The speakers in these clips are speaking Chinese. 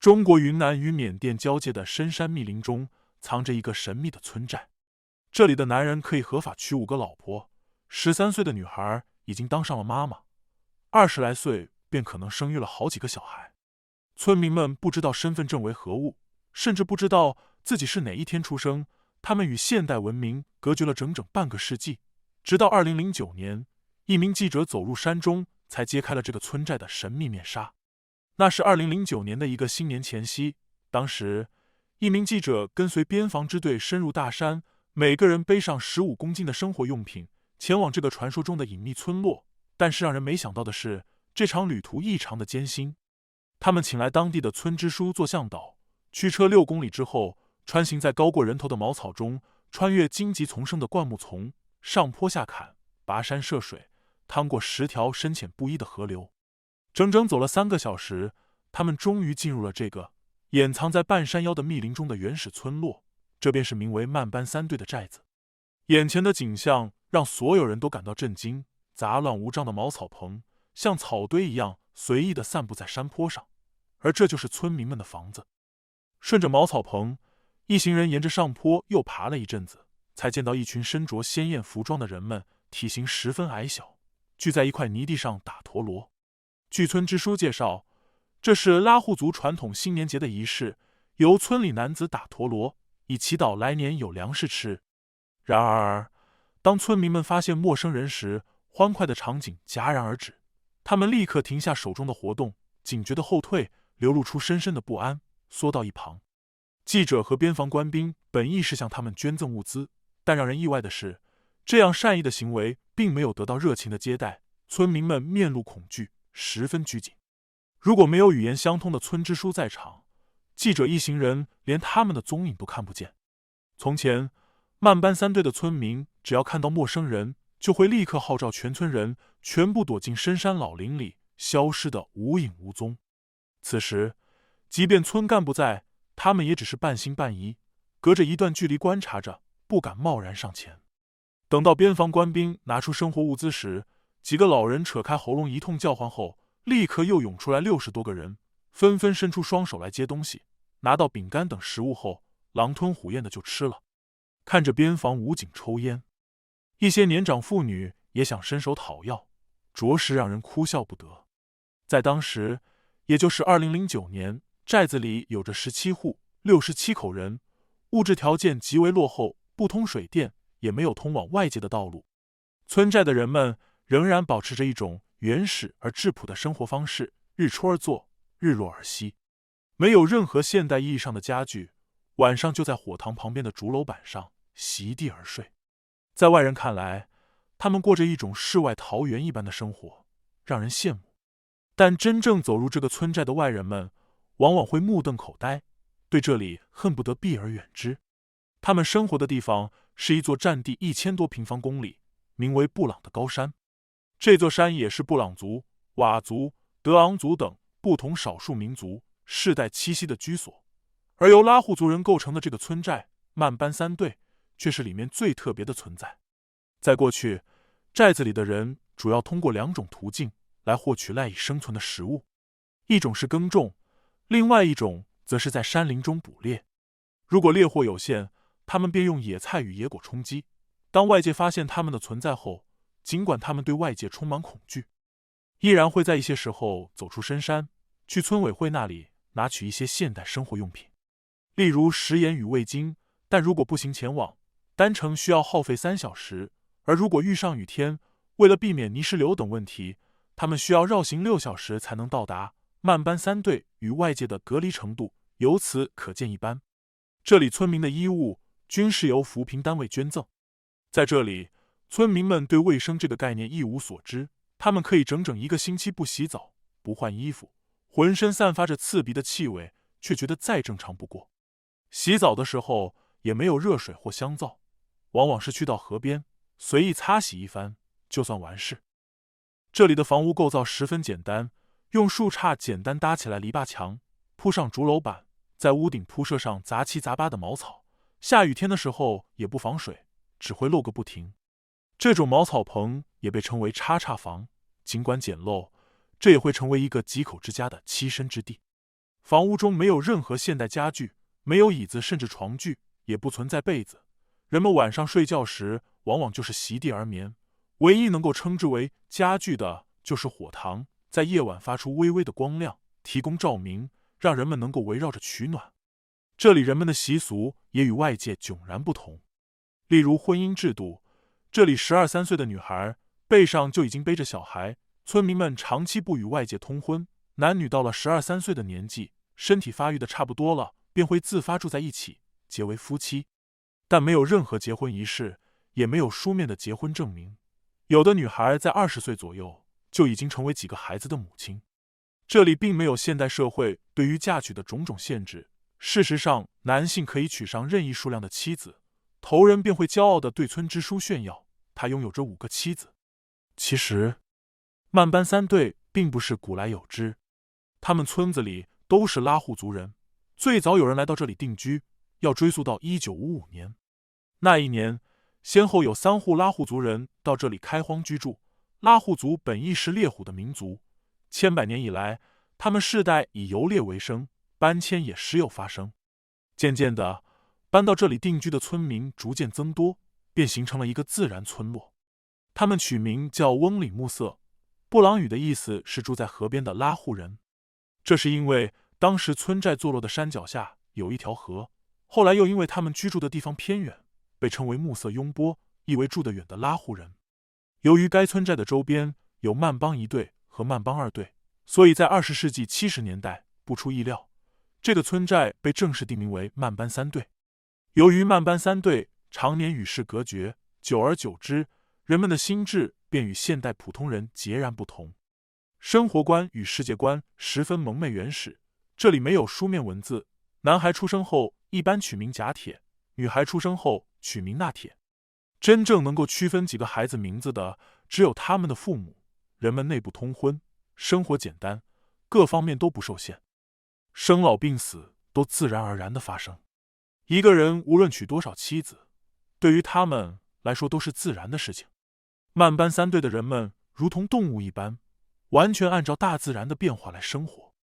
中国云南与缅甸交界的深山密林中，藏着一个神秘的村寨。这里的男人可以合法娶5个老婆，13岁的女孩已经当上了妈妈，20来岁便可能生育了好几个小孩。村民们不知道身份证为何物，甚至不知道自己是哪一天出生。他们与现代文明隔绝了整整半个世纪，直到2009年，一名记者走入山中，才揭开了这个村寨的神秘面纱。那是2009年的一个新年前夕，当时一名记者跟随边防支队深入大山，每个人背上15公斤的生活用品，前往这个传说中的隐秘村落。但是让人没想到的是，这场旅途异常的艰辛。他们请来当地的村支书做向导，驱车6公里之后，穿行在高过人头的茅草中，穿越荆棘丛生的灌木丛，上坡下坎，跋山涉水，趟过10条深浅不一的河流。整整走了3个小时，他们终于进入了这个掩藏在半山腰的密林中的原始村落。这便是名为曼班3队的寨子。眼前的景象让所有人都感到震惊，杂乱无章的茅草棚像草堆一样随意地散布在山坡上，而这就是村民们的房子。顺着茅草棚，一行人沿着上坡又爬了一阵子，才见到一群身着鲜艳服装的人们，体型十分矮小，聚在一块泥地上打陀螺。据村支书介绍，这是拉祜族传统新年节的仪式，由村里男子打陀螺，以祈祷来年有粮食吃。然而，当村民们发现陌生人时，欢快的场景戛然而止。他们立刻停下手中的活动，警觉的后退，流露出深深的不安，缩到一旁。记者和边防官兵本意是向他们捐赠物资，但让人意外的是，这样善意的行为并没有得到热情的接待。村民们面露恐惧，十分拘谨。如果没有语言相通的村支书在场，记者一行人连他们的踪影都看不见。从前，曼班3队的村民只要看到陌生人，就会立刻号召全村人全部躲进深山老林里，消失得无影无踪。此时，即便村干部在，他们也只是半信半疑，隔着一段距离观察着，不敢贸然上前。等到边防官兵拿出生活物资时，几个老人扯开喉咙一通叫唤后，立刻又涌出来60多个人，纷纷伸出双手来接东西。拿到饼干等食物后，狼吞虎咽的就吃了。看着边防武警抽烟，一些年长妇女也想伸手讨要，着实让人哭笑不得。在当时，也就是2009年，寨子里有着17户，67口人，物质条件极为落后，不通水电，也没有通往外界的道路。村寨的人们仍然保持着一种原始而质朴的生活方式，日出而作，日落而息。没有任何现代意义上的家具，晚上就在火塘旁边的竹楼板上席地而睡。在外人看来，他们过着一种世外桃源一般的生活，让人羡慕。但真正走入这个村寨的外人们，往往会目瞪口呆，对这里恨不得避而远之。他们生活的地方是一座占地1000多平方公里，名为布朗的高山。这座山也是布朗族、佤族、德昂族等不同少数民族世代栖息的居所。而由拉祜族人构成的这个村寨曼班3队，却是里面最特别的存在。在过去，寨子里的人主要通过2种途径来获取赖以生存的食物，一种是耕种，另外一种则是在山林中捕猎。如果猎获有限，他们便用野菜与野果充饥。当外界发现他们的存在后，尽管他们对外界充满恐惧，依然会在一些时候走出深山，去村委会那里拿取一些现代生活用品，例如食盐与味精。但如果步行前往，单程需要耗费3小时，而如果遇上雨天，为了避免泥石流等问题，他们需要绕行6小时才能到达。曼班3队与外界的隔离程度由此可见一斑。这里村民的衣物均是由扶贫单位捐赠。在这里，村民们对卫生这个概念一无所知，他们可以整整1个星期不洗澡、不换衣服，浑身散发着刺鼻的气味，却觉得再正常不过。洗澡的时候也没有热水或香皂，往往是去到河边随意擦洗一番就算完事。这里的房屋构造十分简单，用树杈简单搭起来篱笆墙，铺上竹楼板，在屋顶铺设上杂七杂八的茅草，下雨天的时候也不防水，只会漏个不停。这种茅草棚也被称为叉叉房，尽管简陋，这也会成为一个几口之家的栖身之地。房屋中没有任何现代家具，没有椅子甚至床具，也不存在被子。人们晚上睡觉时往往就是席地而眠，唯一能够称之为家具的就是火塘，在夜晚发出微微的光亮，提供照明，让人们能够围绕着取暖。这里人们的习俗也与外界迥然不同。例如婚姻制度，这里12、13岁的女孩背上就已经背着小孩，村民们长期不与外界通婚，男女到了12、13岁的年纪，身体发育的差不多了，便会自发住在一起，结为夫妻。但没有任何结婚仪式，也没有书面的结婚证明。有的女孩在20岁左右就已经成为几个孩子的母亲。这里并没有现代社会对于嫁娶的种种限制，事实上，男性可以娶上任意数量的妻子，头人便会骄傲地对村支书炫耀，他拥有着5个妻子。其实，曼班三队并不是古来有之，他们村子里都是拉祜族人，最早有人来到这里定居，要追溯到1955年。那一年，先后有3户拉祜族人到这里开荒居住。拉祜族本亦是猎虎的民族，千百年以来，他们世代以游猎为生，搬迁也时有发生。渐渐的，搬到这里定居的村民逐渐增多，便形成了一个自然村落。他们取名叫翁里木色，布朗语的意思是住在河边的拉祜人。这是因为当时村寨坐落的山脚下有一条河，后来又因为他们居住的地方偏远，被称为木色庸波，意为住得远的拉祜人。由于该村寨的周边有曼邦1队和曼邦2队，所以在20世纪70年代，不出意料，这个村寨被正式定名为曼班3队。由于曼班3队常年与世隔绝，久而久之，人们的心智便与现代普通人截然不同，生活观与世界观十分蒙昧原始。这里没有书面文字，男孩出生后一般取名贾铁，女孩出生后取名纳铁。真正能够区分几个孩子名字的，只有他们的父母。人们内部通婚，生活简单，各方面都不受限，生老病死都自然而然的发生。一个人无论娶多少妻子，对于他们来说都是自然的事情。曼班3队的人们如同动物一般，完全按照大自然的变化来生活。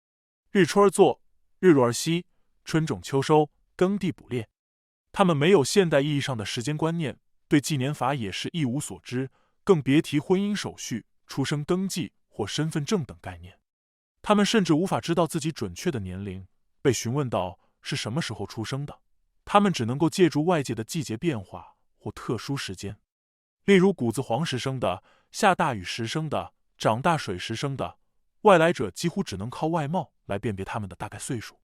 日出而作，日落而息，春种秋收，耕地捕猎。他们没有现代意义上的时间观念，对纪年法也是一无所知，更别提婚姻手续、出生登记或身份证等概念。他们甚至无法知道自己准确的年龄，被询问到是什么时候出生的，他们只能够借助外界的季节变化或特殊时间。例如谷子黄时生的，下大雨时生的，长大水时生的，外来者几乎只能靠外貌来辨别他们的大概岁数。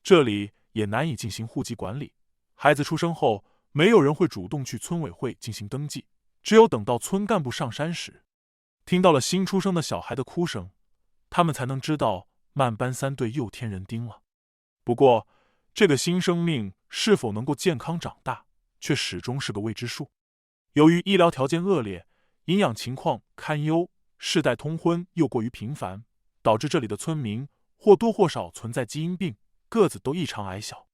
这里也难以进行户籍管理，孩子出生后，没有人会主动去村委会进行登记，只有等到村干部上山时，听到了新出生的小孩的哭声，他们才能知道曼班3队又添人丁了。不过，这个新生命是否能够健康长大，却始终是个未知数。由于医疗条件恶劣，营养情况堪忧，世代通婚又过于频繁，导致这里的村民或多或少存在基因病，个子都异常矮小。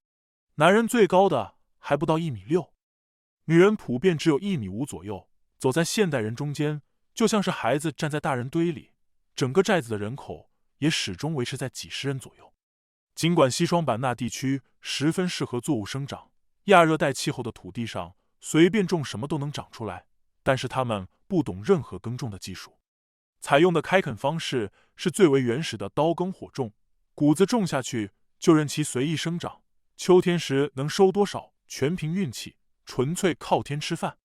男人最高的还不到1.6米，女人普遍只有1.5米左右，走在现代人中间，就像是孩子站在大人堆里。整个寨子的人口也始终维持在几十人左右。尽管西双版纳地区十分适合作物生长，亚热带气候的土地上随便种什么都能长出来，但是他们不懂任何耕种的技术，采用的开垦方式是最为原始的刀耕火种，谷子种下去就任其随意生长，秋天时能收多少全凭运气，纯粹靠天吃饭。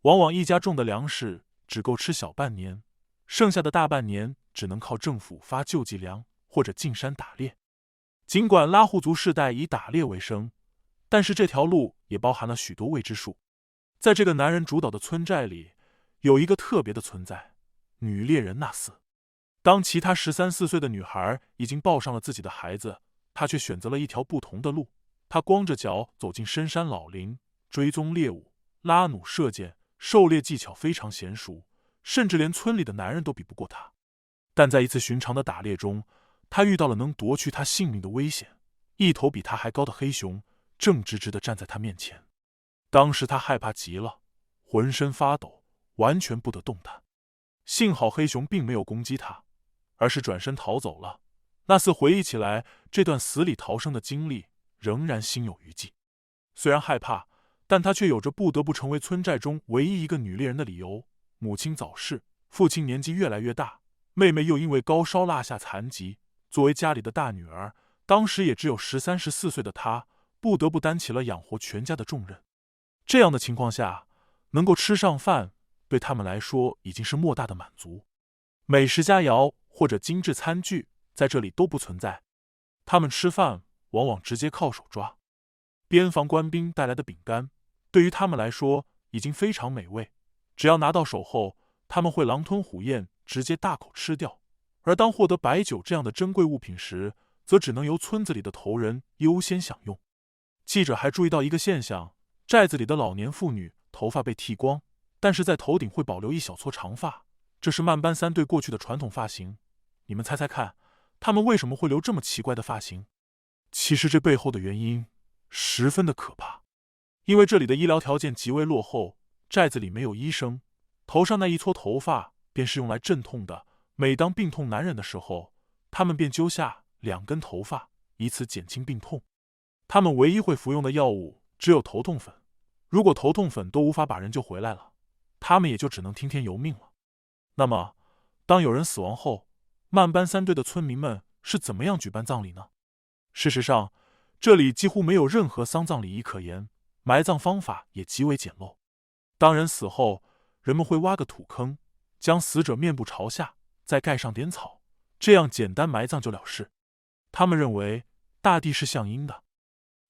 往往一家种的粮食只够吃小半年，剩下的大半年只能靠政府发救济粮或者进山打猎。尽管拉祜族世代以打猎为生，但是这条路也包含了许多未知数。在这个男人主导的村寨里，有一个特别的存在——女猎人纳斯。当其他13、14岁的女孩已经抱上了自己的孩子，她却选择了一条不同的路。她光着脚走进深山老林，追踪猎物，拉弩射箭，狩猎技巧非常娴熟，甚至连村里的男人都比不过她。但在一次寻常的打猎中，她遇到了能夺去她性命的危险。一头比她还高的黑熊正直直地站在她面前。当时她害怕极了，浑身发抖，完全不得动弹。幸好黑熊并没有攻击她，而是转身逃走了。那厮回忆起来这段死里逃生的经历，仍然心有余悸。虽然害怕，但他却有着不得不成为村寨中唯一一个女猎人的理由。母亲早逝，父亲年纪越来越大，妹妹又因为高烧落下残疾。作为家里的大女儿，当时也只有13、14岁的她，不得不担起了养活全家的重任。这样的情况下，能够吃上饭，对他们来说已经是莫大的满足。美食佳肴或者精致餐具在这里都不存在，他们吃饭往往直接靠手抓。边防官兵带来的饼干，对于他们来说已经非常美味，只要拿到手后，他们会狼吞虎咽，直接大口吃掉。而当获得白酒这样的珍贵物品时，则只能由村子里的头人优先享用。记者还注意到一个现象，寨子里的老年妇女头发被剃光，但是在头顶会保留一小撮长发，这是曼班三队过去的传统发型。你们猜猜看，他们为什么会留这么奇怪的发型？其实这背后的原因十分的可怕，因为这里的医疗条件极为落后，寨子里没有医生，头上那一撮头发便是用来镇痛的。每当病痛难忍的时候，他们便揪下2根头发，以此减轻病痛。他们唯一会服用的药物只有头痛粉，如果头痛粉都无法把人救回来了，他们也就只能听天由命了。那么，当有人死亡后，曼班三队的村民们是怎么样举办葬礼呢？事实上，这里几乎没有任何丧葬礼仪可言，埋葬方法也极为简陋。当人死后，人们会挖个土坑，将死者面部朝下，再盖上点草，这样简单埋葬就了事。他们认为大地是向阴的，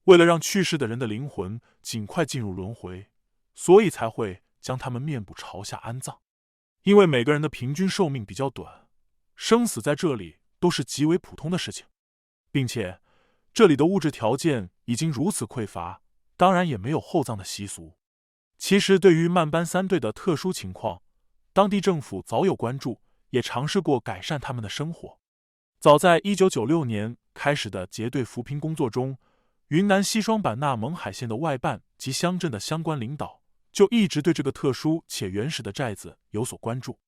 为了让去世的人的灵魂尽快进入轮回，所以才会将他们面部朝下安葬。因为每个人的平均寿命比较短，生死在这里都是极为普通的事情，并且这里的物质条件已经如此匮乏，当然也没有厚葬的习俗。其实对于曼班三队的特殊情况，当地政府早有关注，也尝试过改善他们的生活。早在1996年开始的结对扶贫工作中，云南西双版纳勐海县的外办及乡镇的相关领导就一直对这个特殊且原始的寨子有所关注。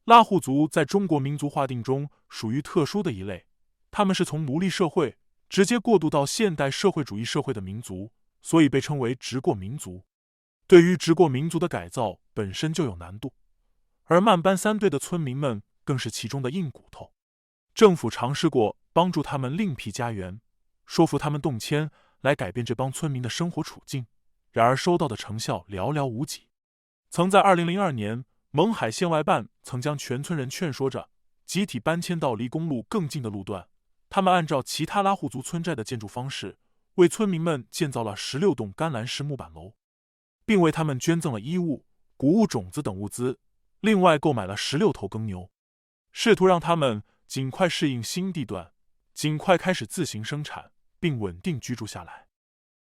拉祜族在中国民族划定中属于特殊的一类，他们是从奴隶社会直接过渡到现代社会主义社会的民族，所以被称为直过民族。对于直过民族的改造本身就有难度，而曼班三队的村民们更是其中的硬骨头。政府尝试过帮助他们另辟家园，说服他们动迁来改变这帮村民的生活处境，然而收到的成效寥寥无几。曾在2002年，勐海县外办曾将全村人劝说着集体搬迁到离公路更近的路段。他们按照其他拉祜族村寨的建筑方式，为村民们建造了16栋甘蓝石木板楼，并为他们捐赠了衣物、谷物种子等物资，另外购买了16头耕牛，试图让他们尽快适应新地段，尽快开始自行生产，并稳定居住下来。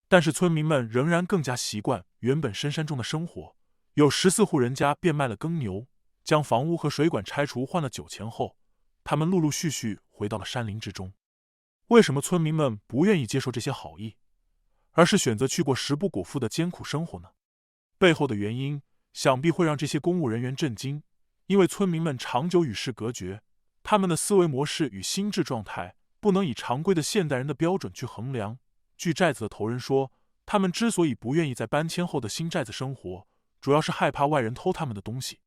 但是村民们仍然更加习惯原本深山中的生活，有14户人家变卖了耕牛，将房屋和水管拆除换了酒钱后，他们陆陆续续回到了山林之中。为什么村民们不愿意接受这些好意，而是选择去过食不果腹的艰苦生活呢？背后的原因想必会让这些公务人员震惊，因为村民们长久与世隔绝，他们的思维模式与心智状态不能以常规的现代人的标准去衡量。据寨子的头人说，他们之所以不愿意在搬迁后的新寨子生活，主要是害怕外人偷他们的东西。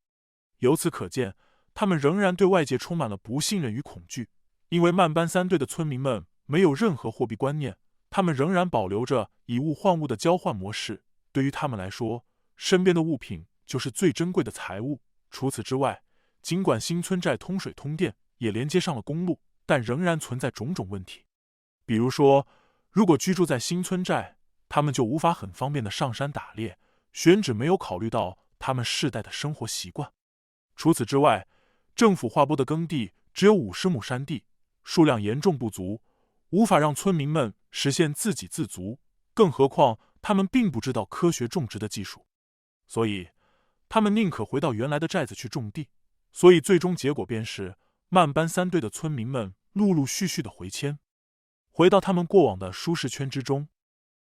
由此可见，他们仍然对外界充满了不信任与恐惧。因为曼班三队的村民们没有任何货币观念，他们仍然保留着以物换物的交换模式。对于他们来说，身边的物品就是最珍贵的财物。除此之外，尽管新村寨通水通电，也连接上了公路，但仍然存在种种问题。比如说，如果居住在新村寨，他们就无法很方便的上山打猎，选址没有考虑到他们世代的生活习惯。除此之外，政府划拨的耕地只有50亩山地，数量严重不足，无法让村民们实现自给自足，更何况他们并不知道科学种植的技术，所以他们宁可回到原来的寨子去种地。所以最终结果便是曼班三队的村民们陆陆续续的回迁，回到他们过往的舒适圈之中。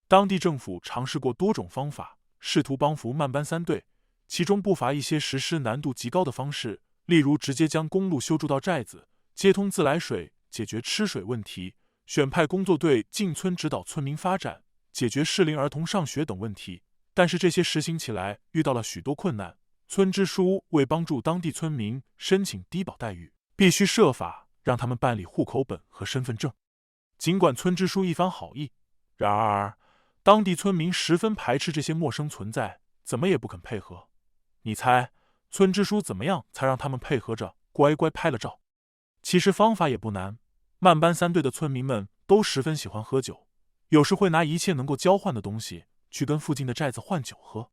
当地政府尝试过多种方法，试图帮扶曼班三队，其中不乏一些实施难度极高的方式，例如直接将公路修筑到寨子，接通自来水解决吃水问题，选派工作队进村指导村民发展，解决适龄儿童上学等问题。但是这些实行起来遇到了许多困难。村支书为帮助当地村民申请低保待遇，必须设法让他们办理户口本和身份证。尽管村支书一番好意，然而当地村民十分排斥这些陌生存在，怎么也不肯配合。你猜村支书怎么样才让他们配合着乖乖拍了照？其实方法也不难。慢班三队的村民们都十分喜欢喝酒，有时会拿一切能够交换的东西去跟附近的寨子换酒喝。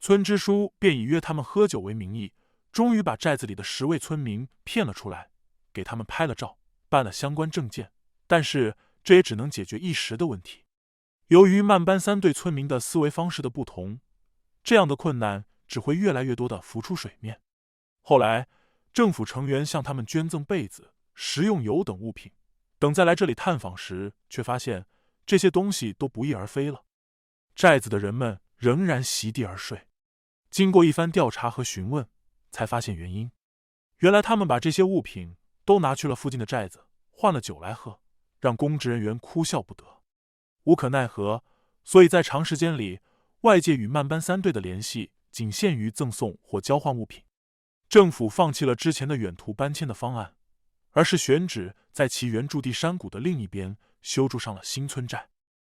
村支书便以约他们喝酒为名义，终于把寨子里的10位村民骗了出来，给他们拍了照，办了相关证件。但是这也只能解决一时的问题。由于慢班三队村民的思维方式的不同，这样的困难只会越来越多地浮出水面。后来政府成员向他们捐赠被子、食用油等物品，等再来这里探访时，却发现这些东西都不翼而飞了。寨子的人们仍然席地而睡。经过一番调查和询问，才发现原因。原来他们把这些物品都拿去了附近的寨子，换了酒来喝，让公职人员哭笑不得。无可奈何，所以在长时间里，外界与慢班三队的联系仅限于赠送或交换物品。政府放弃了之前的远途搬迁的方案，而是选址在其原驻地山谷的另一边修筑上了新村寨。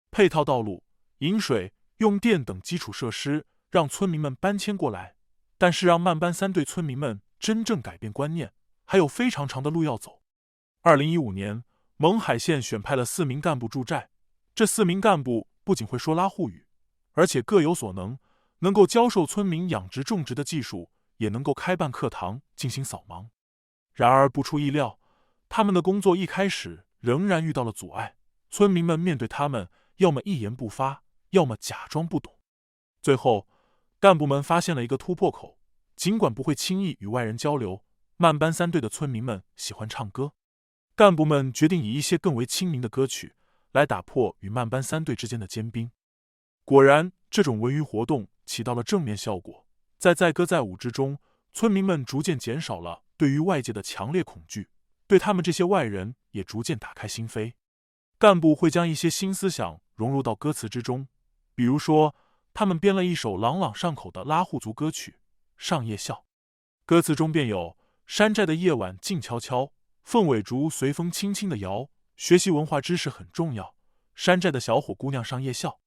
配套道路、饮水、用电等基础设施让村民们搬迁过来，但是让慢班三队村民们真正改变观念，还有非常长的路要走。2015年，勐海县选派了4名干部驻寨，这4名干部不仅会说拉祜语，而且各有所能，能够教授村民养殖种植的技术，也能够开办课堂进行扫盲。然而不出意料，他们的工作一开始仍然遇到了阻碍，村民们面对他们，要么一言不发，要么假装不懂。最后干部们发现了一个突破口，尽管不会轻易与外人交流，慢班三队的村民们喜欢唱歌。干部们决定以一些更为亲民的歌曲来打破与慢班三队之间的坚冰。果然，这种文娱活动起到了正面效果，在载歌载舞之中，村民们逐渐减少了对于外界的强烈恐惧，对他们这些外人也逐渐打开心扉。干部会将一些新思想融入到歌词之中，比如说他们编了一首朗朗上口的拉祜族歌曲《上夜校》，歌词中便有山寨的夜晚静悄悄，凤尾竹随风轻轻的摇，学习文化知识很重要，山寨的小伙姑娘上夜校。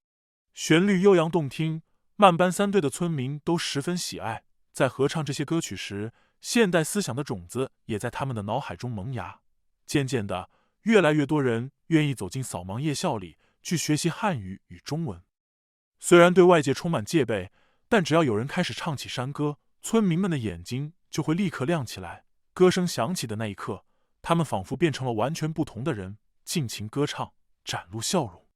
旋律悠扬动听，慢班三队的村民都十分喜爱。在合唱这些歌曲时，现代思想的种子也在他们的脑海中萌芽。渐渐的，越来越多人愿意走进扫盲夜校里去学习汉语与中文。虽然对外界充满戒备，但只要有人开始唱起山歌，村民们的眼睛就会立刻亮起来。歌声响起的那一刻，他们仿佛变成了完全不同的人，尽情歌唱，展露笑容。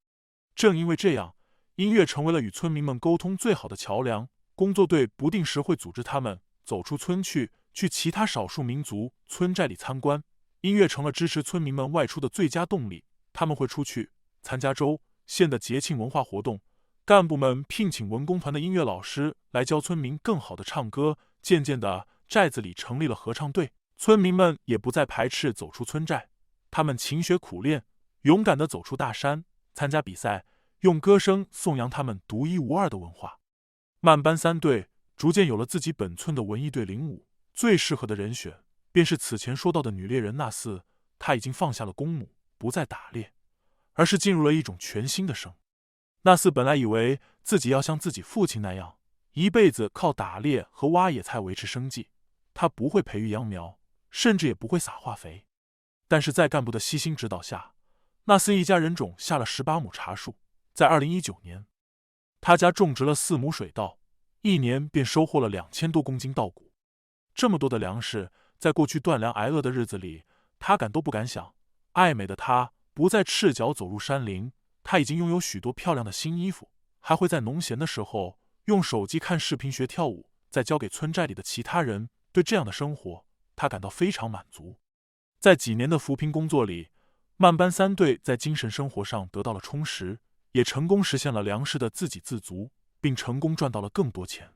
正因为这样，音乐成为了与村民们沟通最好的桥梁。工作队不定时会组织他们走出村去其他少数民族村寨里参观。音乐成了支持村民们外出的最佳动力。他们会出去参加州、县的节庆文化活动。干部们聘请文工团的音乐老师来教村民更好的唱歌。渐渐的，寨子里成立了合唱队，村民们也不再排斥走出村寨。他们勤学苦练，勇敢地走出大山，参加比赛，用歌声颂扬他们独一无二的文化。慢班三队逐渐有了自己本村的文艺队领舞，最适合的人选便是此前说到的女猎人纳斯。她已经放下了公母，不再打猎，而是进入了一种全新的生。纳斯本来以为自己要像自己父亲那样，一辈子靠打猎和挖野菜维持生计，他不会培育秧苗，甚至也不会撒化肥。但是在干部的悉心指导下，纳斯一家人种下了18亩茶树。在2019年，他家种植了4亩水稻，一年便收获了2000多公斤稻谷。这么多的粮食，在过去断粮挨饿的日子里，他都不敢想。爱美的他不再赤脚走入山林，他已经拥有许多漂亮的新衣服，还会在农闲的时候用手机看视频学跳舞，再交给村寨里的其他人。对这样的生活，他感到非常满足。在几年的扶贫工作里，慢班三队在精神生活上得到了充实，也成功实现了粮食的自给自足，并成功赚到了更多钱。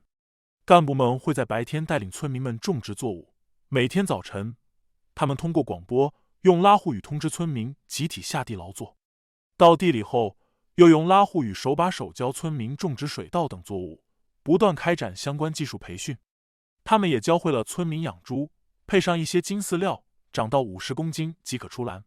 干部们会在白天带领村民们种植作物，每天早晨，他们通过广播用拉祜语通知村民集体下地劳作。到地里后，又用拉祜语手把手教村民种植水稻等作物，不断开展相关技术培训。他们也教会了村民养猪，配上一些金饲料，长到50公斤即可出栏。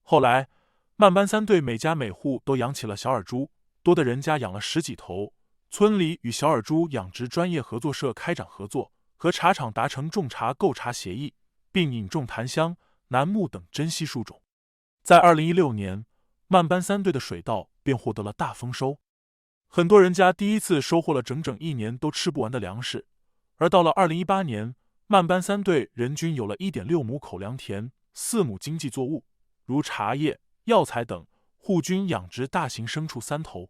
后来，慢班三队每家每户都养起了小耳猪，多的人家养了10几头。村里与小耳猪养殖专业合作社开展合作，和茶厂达成种茶购茶协议，并引种檀香、楠木等珍稀树种。在2016年，慢班三队的水稻便获得了大丰收，很多人家第一次收获了整整1年都吃不完的粮食。而到了2018年，慢班三队人均有了1.6亩口粮田，4亩经济作物，如茶叶、药材等，户均养殖大型牲畜3头。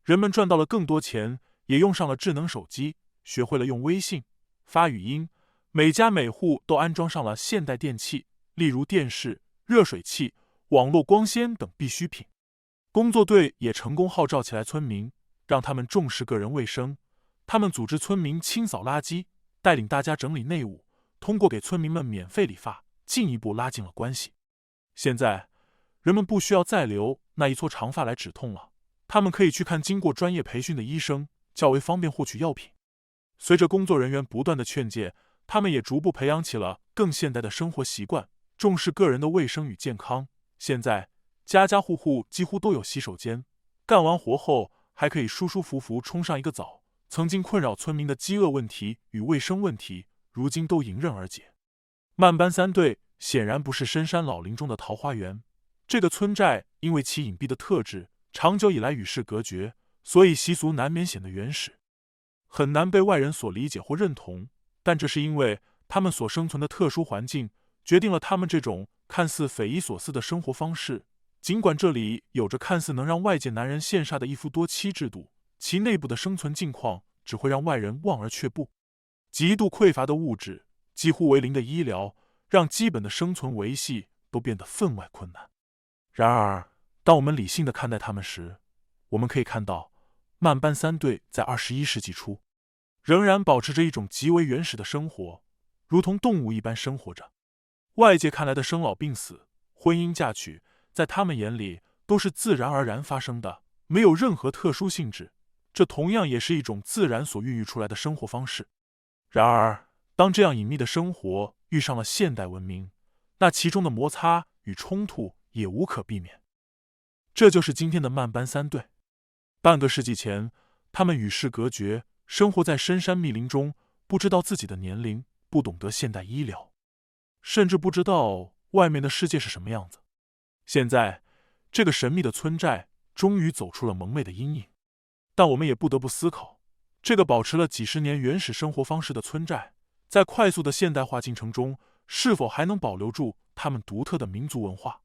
人们赚到了更多钱，也用上了智能手机，学会了用微信发语音，每家每户都安装上了现代电器，例如电视、热水器、网络光纤等必需品。工作队也成功号召起来村民，让他们重视个人卫生。他们组织村民清扫垃圾，带领大家整理内务，通过给村民们免费理发，进一步拉近了关系。现在，人们不需要再留那一撮长发来止痛了，他们可以去看经过专业培训的医生，较为方便获取药品。随着工作人员不断的劝诫，他们也逐步培养起了更现代的生活习惯，重视个人的卫生与健康。现在，家家户户几乎都有洗手间，干完活后还可以舒舒服服冲上一个澡。曾经困扰村民的饥饿问题与卫生问题，如今都迎刃而解。慢班三队显然不是深山老林中的桃花源，这个村寨因为其隐蔽的特质，长久以来与世隔绝，所以习俗难免显得原始，很难被外人所理解或认同。但这是因为他们所生存的特殊环境，决定了他们这种看似匪夷所思的生活方式。尽管这里有着看似能让外界男人羡煞的一夫多妻制度，其内部的生存境况只会让外人望而却步。极度匮乏的物质，几乎为零的医疗，让基本的生存维系都变得分外困难。然而，当我们理性地看待他们时，我们可以看到，慢班三队在21世纪初，仍然保持着一种极为原始的生活，如同动物一般生活着。外界看来的生老病死、婚姻嫁娶，在他们眼里都是自然而然发生的，没有任何特殊性质。这同样也是一种自然所孕育出来的生活方式。然而，当这样隐秘的生活遇上了现代文明，那其中的摩擦与冲突也无可避免。这就是今天的慢班三队。半个世纪前，他们与世隔绝，生活在深山密林中，不知道自己的年龄，不懂得现代医疗，甚至不知道外面的世界是什么样子。现在，这个神秘的村寨终于走出了蒙昧的阴影。但我们也不得不思考，这个保持了几十年原始生活方式的村寨，在快速的现代化进程中，是否还能保留住他们独特的民族文化？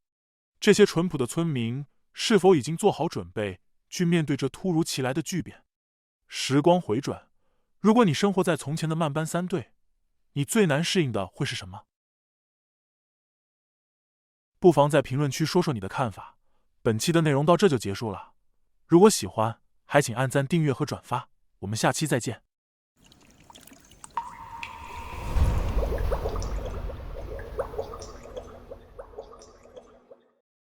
这些淳朴的村民是否已经做好准备，去面对这突如其来的巨变？时光回转，如果你生活在从前的慢班三队，你最难适应的会是什么？不妨在评论区说说你的看法。本期的内容到这就结束了，如果喜欢，还请按赞、订阅和转发，我们下期再见。